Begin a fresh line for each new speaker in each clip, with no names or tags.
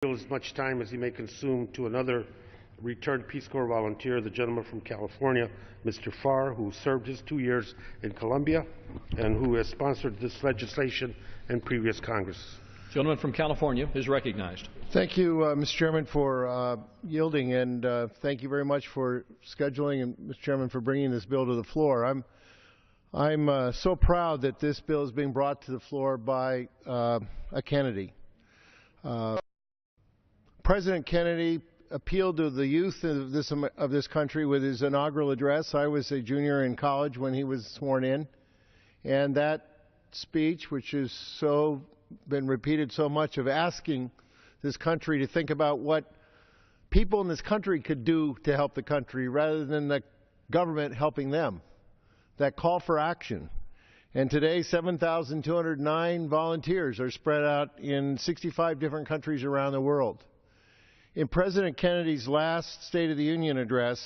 as much time as he may consume to another returned Peace Corps volunteer, the gentleman from California, Mr. Farr, who served his 2 years in Colombia and who has sponsored this legislation in previous Congress.
The gentleman from California is recognized.
Thank you, Mr. Chairman, for yielding, and thank you very much for scheduling, and Mr. Chairman, for bringing this bill to the floor. I'm so proud that this bill is being brought to the floor by a Kennedy. President Kennedy appealed to the youth of this country with his inaugural address. I was a junior in college when he was sworn in, and that speech, which has been repeated so much, of asking this country to think about what people in this country could do to help the country rather than the government helping them, that call for action. And today, 7,209 volunteers are spread out in 65 different countries around the world. In President Kennedy's last State of the Union address,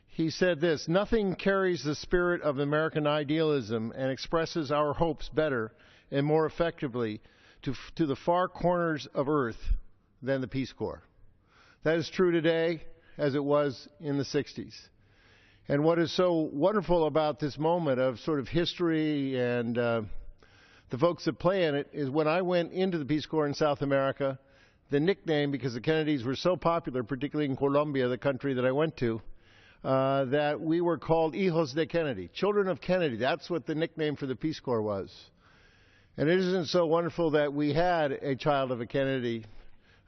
he said this: "Nothing carries the spirit of American idealism and expresses our hopes better and more effectively to the far corners of Earth than the Peace Corps." That is true today as it was in the 60s. And what is so wonderful about this moment of sort of history and the folks that play in it is when I went into the Peace Corps in South America, the nickname, because the Kennedys were so popular, particularly in Colombia, the country that I went to, that we were called Hijos de Kennedy, children of Kennedy. That's what the nickname for the Peace Corps was. And it isn't so wonderful that we had a child of a Kennedy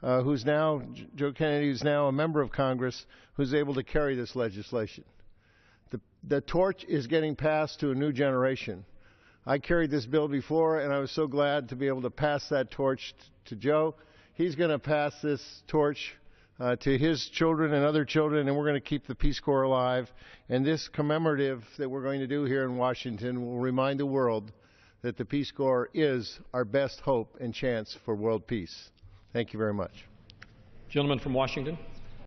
who's now, Joe Kennedy, who's now a member of Congress, who's able to carry this legislation. The torch is getting passed to a new generation. I carried this bill before, and I was so glad to be able to pass that torch to Joe. He's going to pass this torch to his children and other children, and we're going to keep the Peace Corps alive. And this commemorative that we're going to do here in Washington will remind the world that the Peace Corps is our best hope and chance for world peace. Thank you very much.
Gentleman from Washington.